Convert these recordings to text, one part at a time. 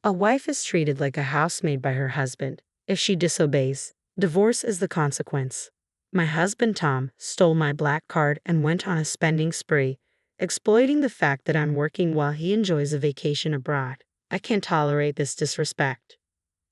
A wife is treated like a housemaid by her husband. If she disobeys, divorce is the consequence. My husband Tom stole my black card and went on a spending spree, exploiting the fact that I'm working while he enjoys a vacation abroad. I can't tolerate this disrespect.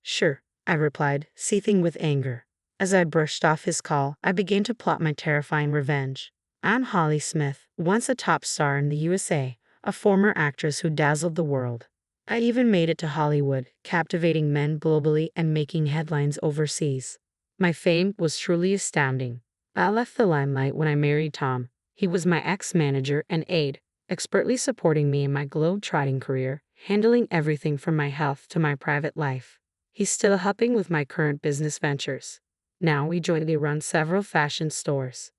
Sure, I replied, seething with anger. As I brushed off his call, I began to plot my terrifying revenge. I'm Holly Smith, once a top star in the USA, a former actress who dazzled the world. I even made it to Hollywood, captivating men globally and making headlines overseas. My fame was truly astounding. I left the limelight when I married Tom. He was my ex-manager and aide, expertly supporting me in my globe-trotting career, handling everything from my health to my private life. He's still helping with my current business ventures. Now we jointly run several fashion stores.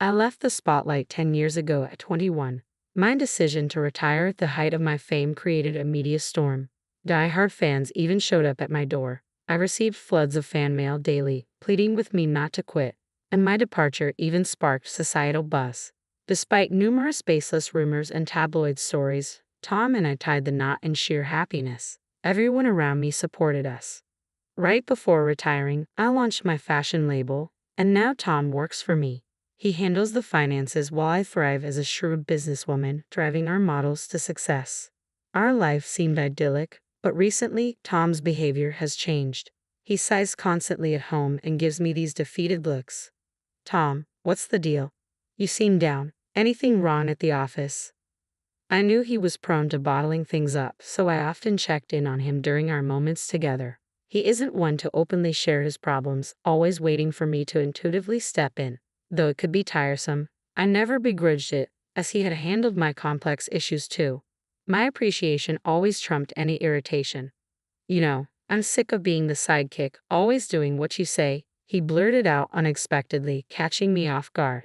I left the spotlight 10 years ago at 21. My decision to retire at the height of my fame created a media storm. Die-hard fans even showed up at my door. I received floods of fan mail daily, pleading with me not to quit, and my departure even sparked societal buzz. Despite numerous baseless rumors and tabloid stories, Tom and I tied the knot in sheer happiness. Everyone around me supported us. Right before retiring, I launched my fashion label, and now Tom works for me. He handles the finances while I thrive as a shrewd businesswoman, driving our models to success. Our life seemed idyllic, but recently, Tom's behavior has changed. He sighs constantly at home and gives me these defeated looks. Tom, what's the deal? You seem down. Anything wrong at the office? I knew he was prone to bottling things up, so I often checked in on him during our moments together. He isn't one to openly share his problems, always waiting for me to intuitively step in. Though it could be tiresome, I never begrudged it, as he had handled my complex issues too. My appreciation always trumped any irritation. I'm sick of being the sidekick, always doing what you say, he blurted out unexpectedly, catching me off guard.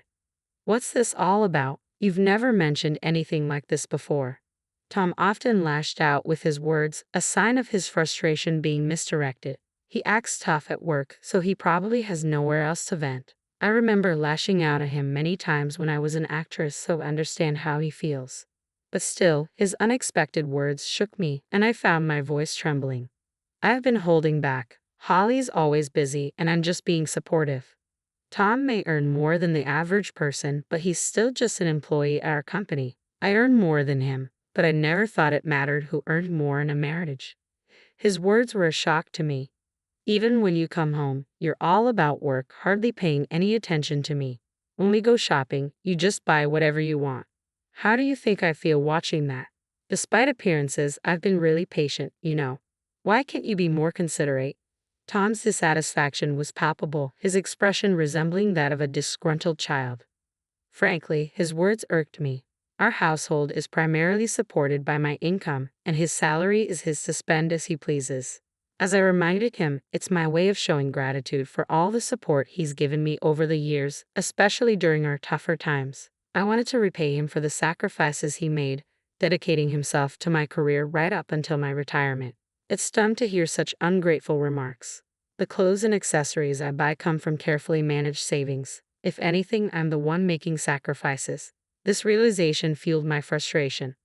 What's this all about? You've never mentioned anything like this before. Tom often lashed out with his words, a sign of his frustration being misdirected. He acts tough at work, so he probably has nowhere else to vent. I remember lashing out at him many times when I was an actress, so I understand how he feels. But still, his unexpected words shook me, and I found my voice trembling. I've been holding back. Holly's always busy, and I'm just being supportive. Tom may earn more than the average person, but he's still just an employee at our company. I earn more than him, but I never thought it mattered who earned more in a marriage. His words were a shock to me. Even when you come home, you're all about work, hardly paying any attention to me. When we go shopping, you just buy whatever you want. How do you think I feel watching that? Despite appearances, I've been really patient. Why can't you be more considerate? Tom's dissatisfaction was palpable, his expression resembling that of a disgruntled child. Frankly, his words irked me. Our household is primarily supported by my income, and his salary is his to spend as he pleases. As I reminded him, it's my way of showing gratitude for all the support he's given me over the years, especially during our tougher times. I wanted to repay him for the sacrifices he made, dedicating himself to my career right up until my retirement. It stung to hear such ungrateful remarks. The clothes and accessories I buy come from carefully managed savings. If anything, I'm the one making sacrifices. This realization fueled my frustration.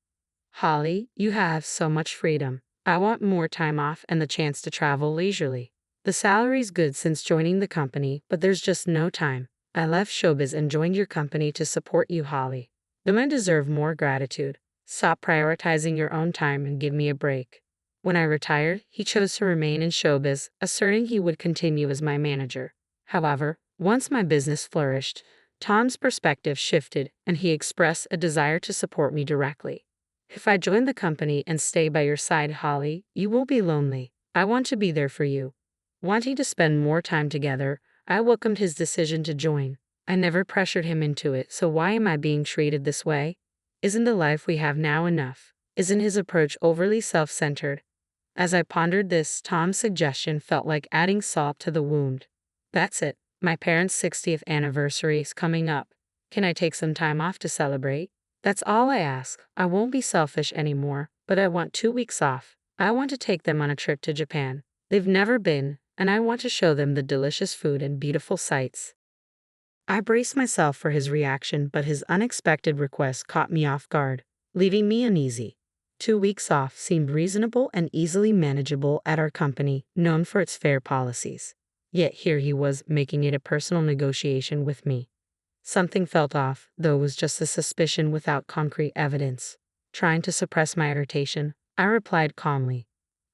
Holly, you have so much freedom. I want more time off and the chance to travel leisurely. The salary's good since joining the company, but there's just no time. I left showbiz and joined your company to support you, Holly. The men deserve more gratitude. Stop prioritizing your own time and give me a break. When I retired, he chose to remain in showbiz, asserting he would continue as my manager. However, once my business flourished, Tom's perspective shifted, and he expressed a desire to support me directly. If I join the company and stay by your side, Holly, you won't be lonely. I want to be there for you. Wanting to spend more time together, I welcomed his decision to join. I never pressured him into it, so why am I being treated this way? Isn't the life we have now enough? Isn't his approach overly self-centered? As I pondered this, Tom's suggestion felt like adding salt to the wound. That's it. My parents' 60th anniversary is coming up. Can I take some time off to celebrate? That's all I ask. I won't be selfish anymore, but I want 2 weeks off. I want to take them on a trip to Japan. They've never been, and I want to show them the delicious food and beautiful sights. I braced myself for his reaction, but his unexpected request caught me off guard, leaving me uneasy. 2 weeks off seemed reasonable and easily manageable at our company, known for its fair policies. Yet here he was making it a personal negotiation with me. Something felt off, though it was just a suspicion without concrete evidence. Trying to suppress my irritation, I replied calmly,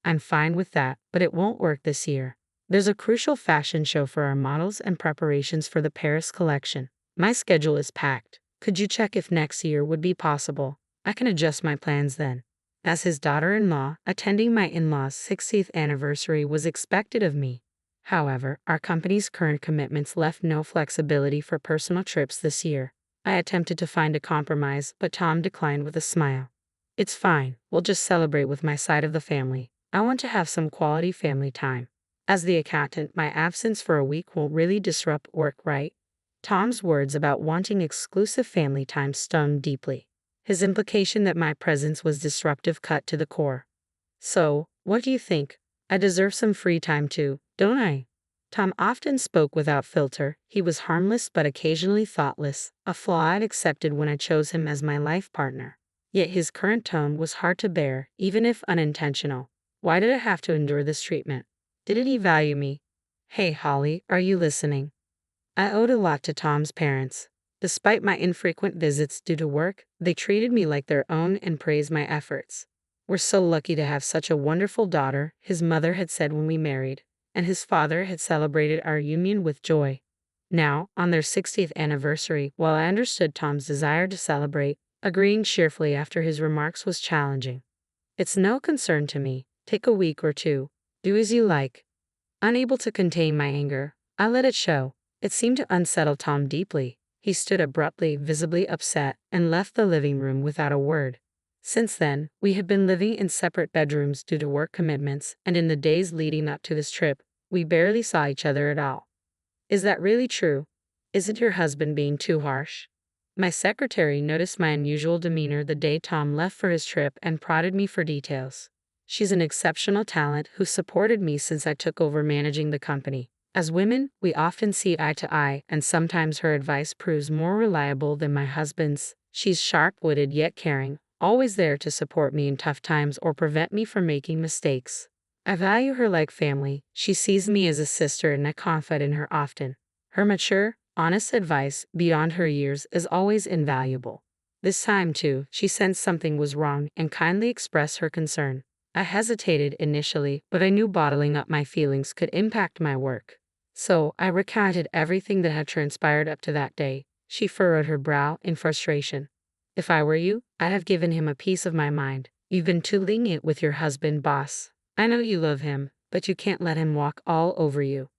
"I'm fine with that, but it won't work this year. There's a crucial fashion show for our models and preparations for the Paris collection. My schedule is packed. Could you check if next year would be possible? I can adjust my plans then." As his daughter-in-law, attending my in-laws' 60th anniversary was expected of me. However, our company's current commitments left no flexibility for personal trips this year. I attempted to find a compromise, but Tom declined with a smile. "It's fine, we'll just celebrate with my side of the family. I want to have some quality family time. As the accountant, my absence for a week won't really disrupt work, right?" Tom's words about wanting exclusive family time stung deeply. His implication that my presence was disruptive cut to the core. "So, what do you think? I deserve some free time too, don't I?" Tom often spoke without filter. He was harmless but occasionally thoughtless, a flaw I'd accepted when I chose him as my life partner. Yet his current tone was hard to bear, even if unintentional. Why did I have to endure this treatment? Didn't he value me? Hey, Holly, are you listening? I owed a lot to Tom's parents. Despite my infrequent visits due to work, they treated me like their own and praised my efforts. "We're so lucky to have such a wonderful daughter," his mother had said when we married, and his father had celebrated our union with joy. Now, on their 60th anniversary, while I understood Tom's desire to celebrate, agreeing cheerfully after his remarks was challenging. "It's no concern to me. Take a week or two. Do as you like." Unable to contain my anger, I let it show. It seemed to unsettle Tom deeply. He stood abruptly, visibly upset, and left the living room without a word. Since then, we had been living in separate bedrooms due to work commitments, and in the days leading up to this trip, we barely saw each other at all. "Is that really true? Isn't your husband being too harsh?" My secretary noticed my unusual demeanor the day Tom left for his trip and prodded me for details. She's an exceptional talent who supported me since I took over managing the company. As women, we often see eye to eye, and sometimes her advice proves more reliable than my husband's. She's sharp-witted yet caring, always there to support me in tough times or prevent me from making mistakes. I value her like family. She sees me as a sister and I confide in her often. Her mature, honest advice, beyond her years, is always invaluable. This time, too, she sensed something was wrong and kindly expressed her concern. I hesitated initially, but I knew bottling up my feelings could impact my work. So, I recounted everything that had transpired up to that day. She furrowed her brow in frustration. "If I were you, I'd have given him a piece of my mind. You've been too lenient with your husband, boss. I know you love him, but you can't let him walk all over you."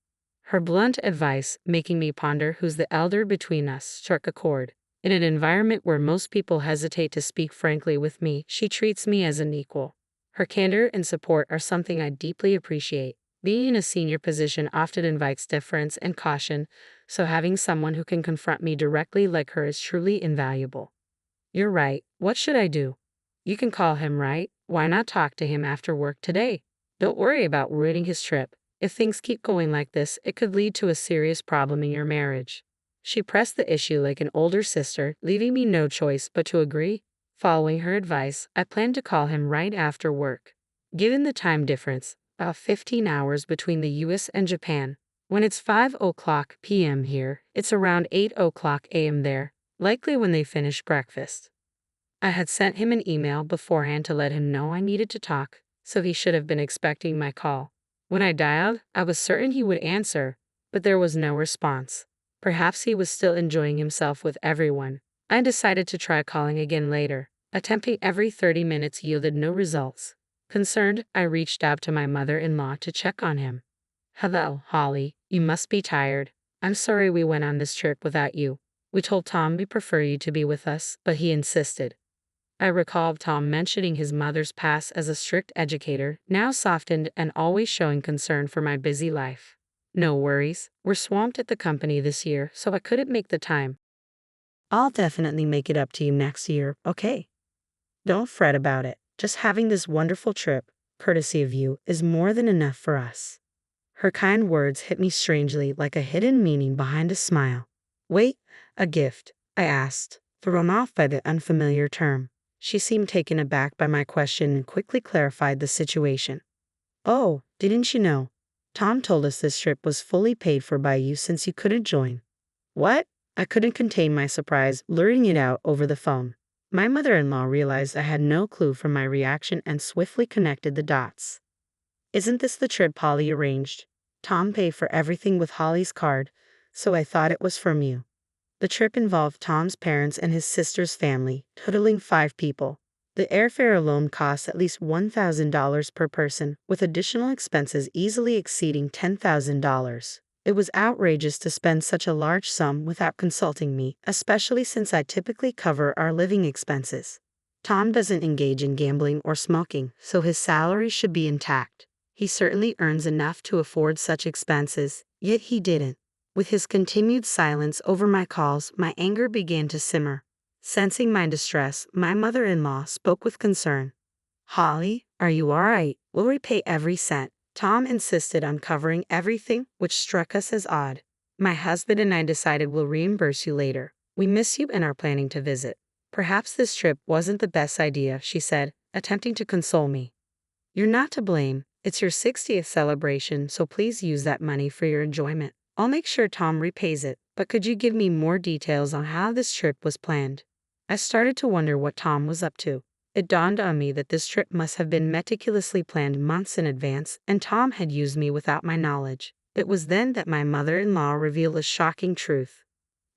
Her blunt advice, making me ponder who's the elder between us, struck a chord. In an environment where most people hesitate to speak frankly with me, she treats me as an equal. Her candor and support are something I deeply appreciate. Being in a senior position often invites deference and caution, so having someone who can confront me directly like her is truly invaluable. "You're right. What should I do?" "You can call him, right? Why not talk to him after work today? Don't worry about ruining his trip. If things keep going like this, it could lead to a serious problem in your marriage." She pressed the issue like an older sister, leaving me no choice but to agree. Following her advice, I planned to call him right after work. Given the time difference, about 15 hours between the US and Japan, when it's 5:00 p.m. here, it's around 8:00 a.m. there, likely when they finish breakfast. I had sent him an email beforehand to let him know I needed to talk, so he should have been expecting my call. When I dialed, I was certain he would answer, but there was no response. Perhaps he was still enjoying himself with everyone. I decided to try calling again later. Attempting every 30 minutes yielded no results. Concerned, I reached out to my mother-in-law to check on him. "Hello, Holly. You must be tired. I'm sorry we went on this trip without you. We told Tom we prefer you to be with us, but he insisted." I recalled Tom mentioning his mother's past as a strict educator, now softened and always showing concern for my busy life. "No worries. We're swamped at the company this year, so I couldn't make the time. I'll definitely make it up to you next year, okay? Don't fret about it. Just having this wonderful trip, courtesy of you, is more than enough for us." Her kind words hit me strangely, like a hidden meaning behind a smile. "Wait, a gift?" I asked, thrown off by the unfamiliar term. She seemed taken aback by my question and quickly clarified the situation. Oh, didn't you know? Tom told us this trip was fully paid for by you since you couldn't join. What? I couldn't contain my surprise, blurting it out over the phone. My mother-in-law realized I had no clue from my reaction and swiftly connected the dots. Isn't this the trip Holly arranged? Tom paid for everything with Holly's card, so I thought it was from you. The trip involved Tom's parents and his sister's family, totaling 5 people. The airfare alone cost at least $1,000 per person, with additional expenses easily exceeding $10,000. It was outrageous to spend such a large sum without consulting me, especially since I typically cover our living expenses. Tom doesn't engage in gambling or smoking, so his salary should be intact. He certainly earns enough to afford such expenses, yet he didn't. With his continued silence over my calls, my anger began to simmer. Sensing my distress, my mother-in-law spoke with concern. Holly, are you all right? We'll repay every cent. Tom insisted on covering everything, which struck us as odd. My husband and I decided we'll reimburse you later. We miss you and are planning to visit. Perhaps this trip wasn't the best idea, she said, attempting to console me. You're not to blame. It's your 60th celebration, so please use that money for your enjoyment. I'll make sure Tom repays it, but could you give me more details on how this trip was planned? I started to wonder what Tom was up to. It dawned on me that this trip must have been meticulously planned months in advance, and Tom had used me without my knowledge. It was then that my mother-in-law revealed a shocking truth.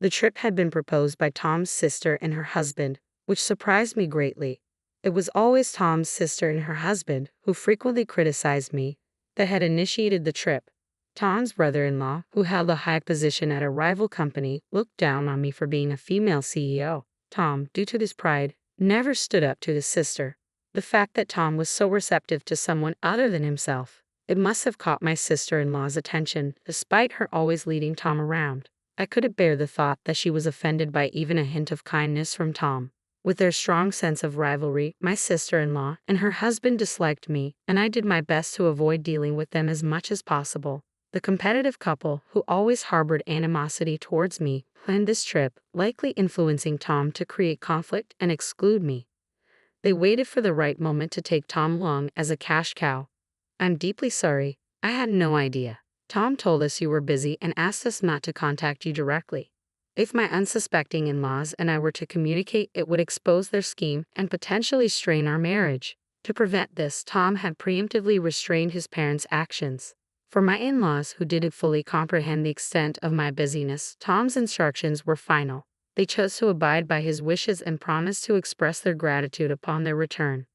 The trip had been proposed by Tom's sister and her husband, which surprised me greatly. It was always Tom's sister and her husband, who frequently criticized me, that had initiated the trip. Tom's brother-in-law, who held a high position at a rival company, looked down on me for being a female CEO. Tom, due to his pride, never stood up to his sister. The fact that Tom was so receptive to someone other than himself, it must have caught my sister-in-law's attention, despite her always leading Tom around. I couldn't bear the thought that she was offended by even a hint of kindness from Tom. With their strong sense of rivalry, my sister-in-law and her husband disliked me, and I did my best to avoid dealing with them as much as possible. The competitive couple, who always harbored animosity towards me, planned this trip, likely influencing Tom to create conflict and exclude me. They waited for the right moment to take Tom along as a cash cow. I'm deeply sorry. I had no idea. Tom told us you were busy and asked us not to contact you directly. If my unsuspecting in-laws and I were to communicate, it would expose their scheme and potentially strain our marriage. To prevent this, Tom had preemptively restrained his parents' actions. For my in-laws who didn't fully comprehend the extent of my busyness, Tom's instructions were final. They chose to abide by his wishes and promised to express their gratitude upon their return.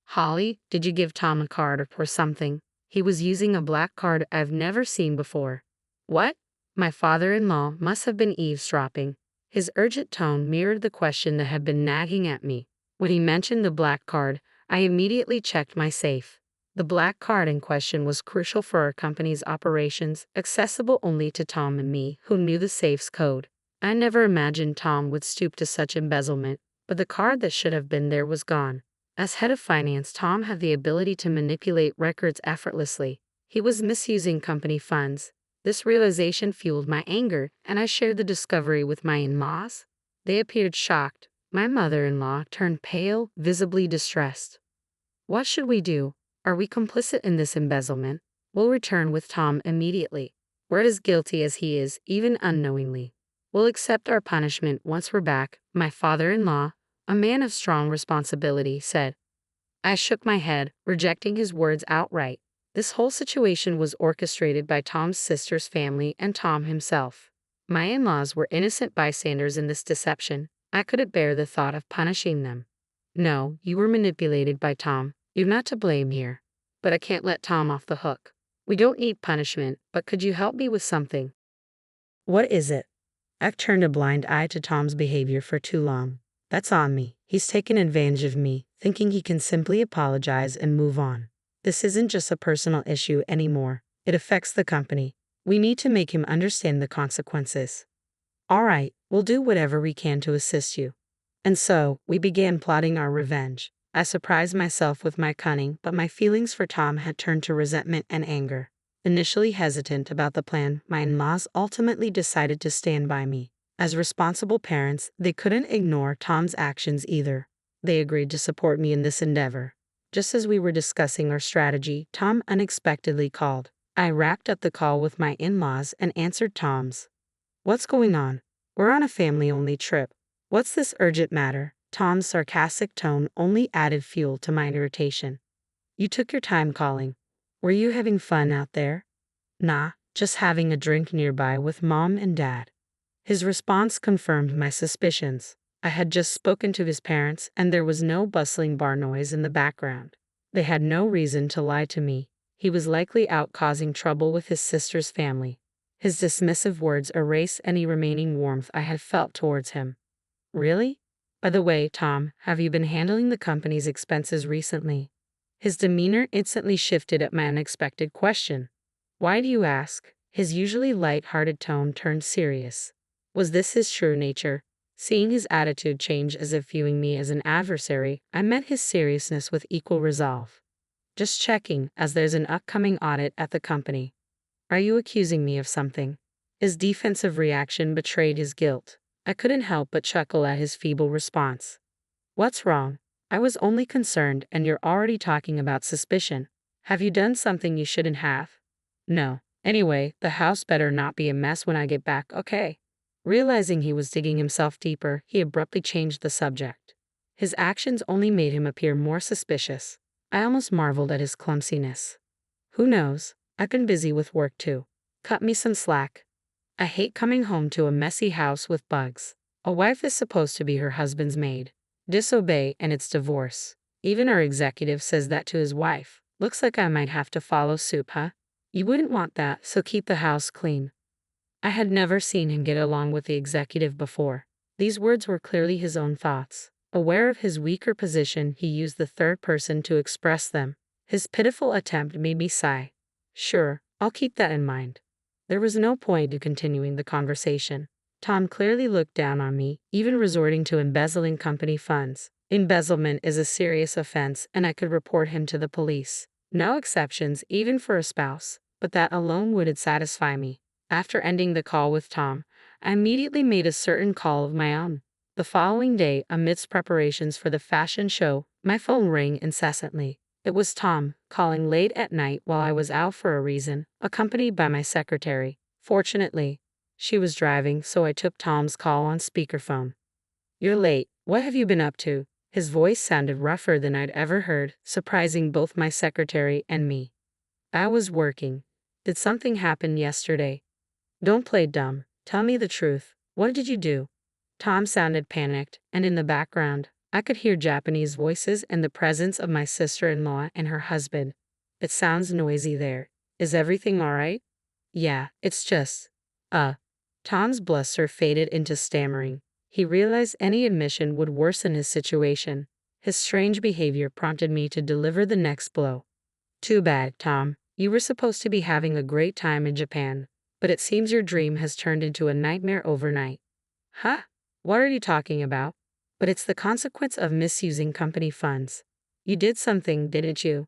Holly, did you give Tom a card or something? He was using a black card I've never seen before. What? My father-in-law must have been eavesdropping. His urgent tone mirrored the question that had been nagging at me. When he mentioned the black card, I immediately checked my safe. The black card in question was crucial for our company's operations, accessible only to Tom and me, who knew the safe's code. I never imagined Tom would stoop to such embezzlement, but the card that should have been there was gone. As head of finance, Tom had the ability to manipulate records effortlessly. He was misusing company funds. This realization fueled my anger, and I shared the discovery with my in-laws. They appeared shocked. My mother-in-law turned pale, visibly distressed. What should we do? Are we complicit in this embezzlement? We'll return with Tom immediately. We're as guilty as he is, even unknowingly. We'll accept our punishment once we're back, my father-in-law, a man of strong responsibility, said. I shook my head, rejecting his words outright. This whole situation was orchestrated by Tom's sister's family and Tom himself. My in-laws were innocent bystanders in this deception. I couldn't bear the thought of punishing them. No, you were manipulated by Tom. You're not to blame here. But I can't let Tom off the hook. We don't need punishment, but could you help me with something? What is it? I've turned a blind eye to Tom's behavior for too long. That's on me. He's taken advantage of me, thinking he can simply apologize and move on. This isn't just a personal issue anymore. It affects the company. We need to make him understand the consequences. All right, we'll do whatever we can to assist you. And so, we began plotting our revenge. I surprised myself with my cunning, but my feelings for Tom had turned to resentment and anger. Initially hesitant about the plan, my in-laws ultimately decided to stand by me. As responsible parents, they couldn't ignore Tom's actions either. They agreed to support me in this endeavor. Just as we were discussing our strategy, Tom unexpectedly called. I wrapped up the call with my in-laws and answered Tom's. What's going on? We're on a family-only trip. What's this urgent matter? Tom's sarcastic tone only added fuel to my irritation. You took your time calling. Were you having fun out there? Nah, just having a drink nearby with Mom and Dad. His response confirmed my suspicions. I had just spoken to his parents, and there was no bustling bar noise in the background. They had no reason to lie to me. He was likely out causing trouble with his sister's family. His dismissive words erased any remaining warmth I had felt towards him. Really? By the way, Tom, have you been handling the company's expenses recently? His demeanor instantly shifted at my unexpected question. Why do you ask? His usually light-hearted tone turned serious. Was this his true nature? Seeing his attitude change as if viewing me as an adversary, I met his seriousness with equal resolve. Just checking, as there's an upcoming audit at the company. Are you accusing me of something? His defensive reaction betrayed his guilt. I couldn't help but chuckle at his feeble response. What's wrong? I was only concerned, and you're already talking about suspicion. Have you done something you shouldn't have? No. Anyway, the house better not be a mess when I get back, okay? Realizing he was digging himself deeper, he abruptly changed the subject. His actions only made him appear more suspicious. I almost marveled at his clumsiness. Who knows? I've been busy with work too. Cut me some slack. I hate coming home to a messy house with bugs. A wife is supposed to be her husband's maid. Disobey and it's divorce. Even our executive says that to his wife. Looks like I might have to follow suit, huh? You wouldn't want that, so keep the house clean. I had never seen him get along with the executive before. These words were clearly his own thoughts. Aware of his weaker position, he used the third person to express them. His pitiful attempt made me sigh. Sure, I'll keep that in mind. There was no point to continuing the conversation. Tom clearly looked down on me, even resorting to embezzling company funds. Embezzlement is a serious offense, and I could report him to the police. No exceptions, even for a spouse, but that alone wouldn't satisfy me. After ending the call with Tom, I immediately made a certain call of my own. The following day, amidst preparations for the fashion show, my phone rang incessantly. It was Tom, calling late at night while I was out for a reason, accompanied by my secretary. Fortunately, she was driving, so I took Tom's call on speakerphone. You're late. What have you been up to? His voice sounded rougher than I'd ever heard, surprising both my secretary and me. I was working. Did something happen yesterday? Don't play dumb. Tell me the truth. What did you do? Tom sounded panicked, and in the background, I could hear Japanese voices and the presence of my sister-in-law and her husband. It sounds noisy there. Is everything all right? Yeah, it's just... Tom's bluster faded into stammering. He realized any admission would worsen his situation. His strange behavior prompted me to deliver the next blow. Too bad, Tom. You were supposed to be having a great time in Japan, but it seems your dream has turned into a nightmare overnight. Huh? What are you talking about? But it's the consequence of misusing company funds. You did something, didn't you?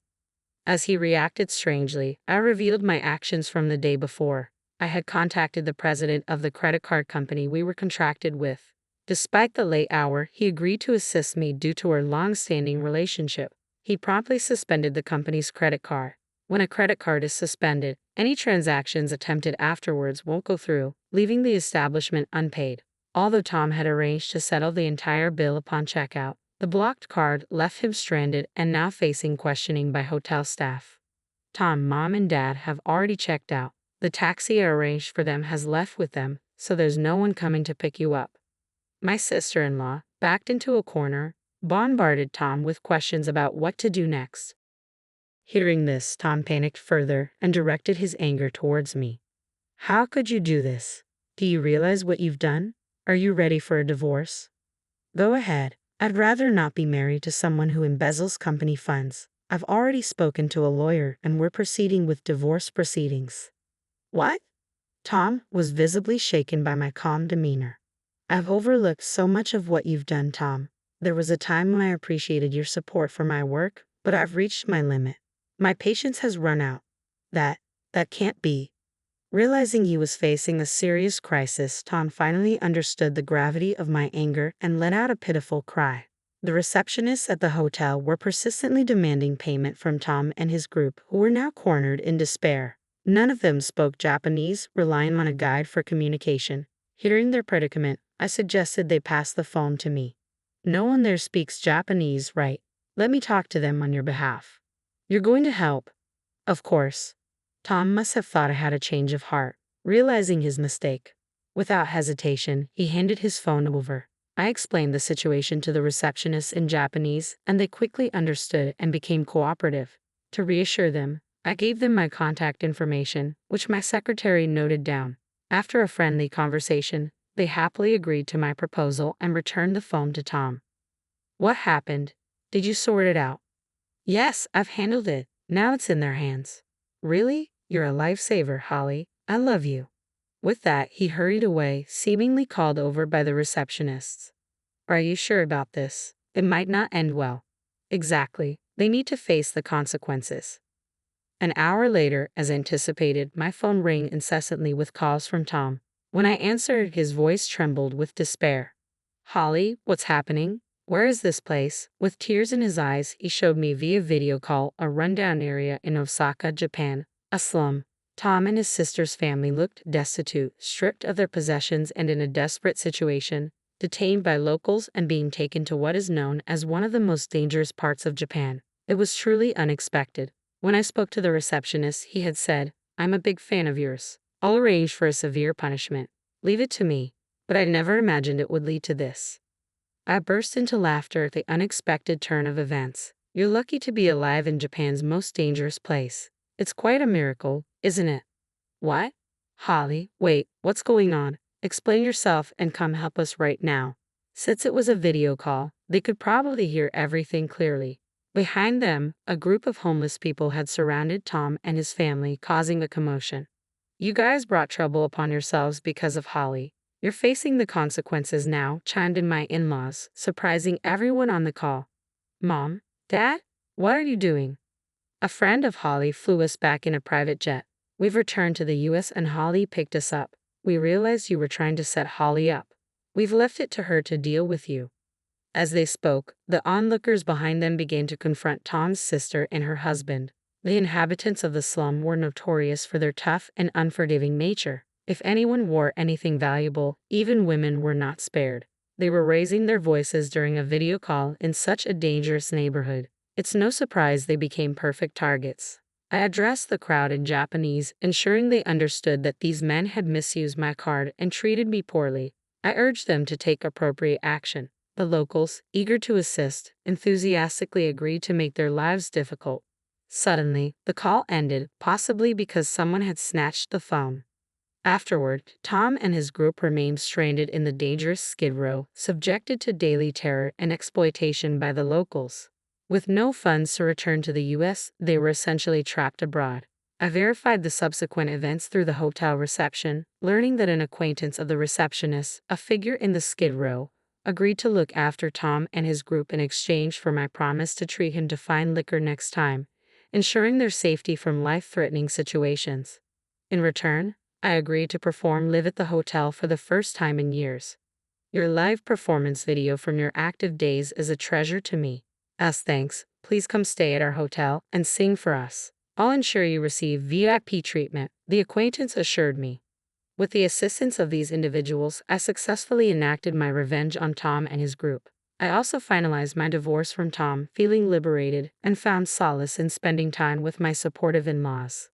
As he reacted strangely, I revealed my actions from the day before. I had contacted the president of the credit card company we were contracted with. Despite the late hour, he agreed to assist me due to our long-standing relationship. He promptly suspended the company's credit card. When a credit card is suspended, any transactions attempted afterwards won't go through, leaving the establishment unpaid. Although Tom had arranged to settle the entire bill upon checkout, the blocked card left him stranded and now facing questioning by hotel staff. Tom, Mom, and Dad have already checked out. The taxi I arranged for them has left with them, so there's no one coming to pick you up. My sister-in-law, backed into a corner, bombarded Tom with questions about what to do next. Hearing this, Tom panicked further and directed his anger towards me. How could you do this? Do you realize what you've done? Are you ready for a divorce? Go ahead. I'd rather not be married to someone who embezzles company funds. I've already spoken to a lawyer and we're proceeding with divorce proceedings. What? Tom was visibly shaken by my calm demeanor. I've overlooked so much of what you've done, Tom. There was a time when I appreciated your support for my work, but I've reached my limit. My patience has run out. That can't be. Realizing he was facing a serious crisis, Tom finally understood the gravity of my anger and let out a pitiful cry. The receptionists at the hotel were persistently demanding payment from Tom and his group, who were now cornered in despair. None of them spoke Japanese, relying on a guide for communication. Hearing their predicament, I suggested they pass the phone to me. No one there speaks Japanese, right? Let me talk to them on your behalf. You're going to help? Of course. Tom must have thought I had a change of heart, realizing his mistake. Without hesitation, he handed his phone over. I explained the situation to the receptionists in Japanese, and they quickly understood and became cooperative. To reassure them, I gave them my contact information, which my secretary noted down. After a friendly conversation, they happily agreed to my proposal and returned the phone to Tom. What happened? Did you sort it out? Yes, I've handled it. Now it's in their hands. Really? You're a lifesaver, Holly. I love you. With that, he hurried away, seemingly called over by the receptionists. Are you sure about this? It might not end well. Exactly. They need to face the consequences. An hour later, as anticipated, my phone rang incessantly with calls from Tom. When I answered, his voice trembled with despair. Holly, what's happening? Where is this place? With tears in his eyes, he showed me via video call a rundown area in Osaka, Japan, a slum. Tom and his sister's family looked destitute, stripped of their possessions and in a desperate situation, detained by locals and being taken to what is known as one of the most dangerous parts of Japan. It was truly unexpected. When I spoke to the receptionist, he had said, I'm a big fan of yours. I'll arrange for a severe punishment. Leave it to me. But I'd never imagined it would lead to this. I burst into laughter at the unexpected turn of events. You're lucky to be alive in Japan's most dangerous place. It's quite a miracle, isn't it? What? Holly, wait, what's going on? Explain yourself and come help us right now. Since it was a video call, they could probably hear everything clearly. Behind them, a group of homeless people had surrounded Tom and his family, causing a commotion. You guys brought trouble upon yourselves because of Holly. You're facing the consequences now, chimed in my in-laws, surprising everyone on the call. Mom? Dad? What are you doing? A friend of Holly flew us back in a private jet. We've returned to the US and Holly picked us up. We realized you were trying to set Holly up. We've left it to her to deal with you. As they spoke, the onlookers behind them began to confront Tom's sister and her husband. The inhabitants of the slum were notorious for their tough and unforgiving nature. If anyone wore anything valuable, even women were not spared. They were raising their voices during a video call in such a dangerous neighborhood. It's no surprise they became perfect targets. I addressed the crowd in Japanese, ensuring they understood that these men had misused my card and treated me poorly. I urged them to take appropriate action. The locals, eager to assist, enthusiastically agreed to make their lives difficult. Suddenly, the call ended, possibly because someone had snatched the phone. Afterward, Tom and his group remained stranded in the dangerous Skid Row, subjected to daily terror and exploitation by the locals. With no funds to return to the US, they were essentially trapped abroad. I verified the subsequent events through the hotel reception, learning that an acquaintance of the receptionist, a figure in the Skid Row, agreed to look after Tom and his group in exchange for my promise to treat him to fine liquor next time, ensuring their safety from life-threatening situations. In return, I agreed to perform live at the hotel for the first time in years. Your live performance video from your active days is a treasure to me. As thanks, please come stay at our hotel and sing for us. I'll ensure you receive VIP treatment, the acquaintance assured me. With the assistance of these individuals, I successfully enacted my revenge on Tom and his group. I also finalized my divorce from Tom, feeling liberated, and found solace in spending time with my supportive in-laws.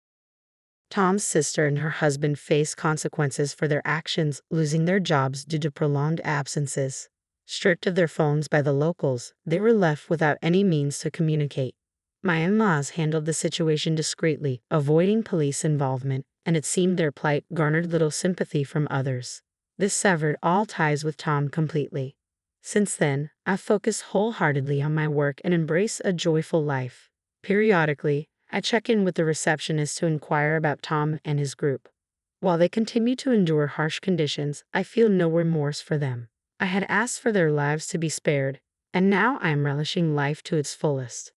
Tom's sister and her husband faced consequences for their actions, losing their jobs due to prolonged absences. Stripped of their phones by the locals, they were left without any means to communicate. My in-laws handled the situation discreetly, avoiding police involvement, and it seemed their plight garnered little sympathy from others. This severed all ties with Tom completely. Since then, I've focused wholeheartedly on my work and embraced a joyful life. Periodically, I check in with the receptionist to inquire about Tom and his group. While they continue to endure harsh conditions, I feel no remorse for them. I had asked for their lives to be spared, and now I am relishing life to its fullest.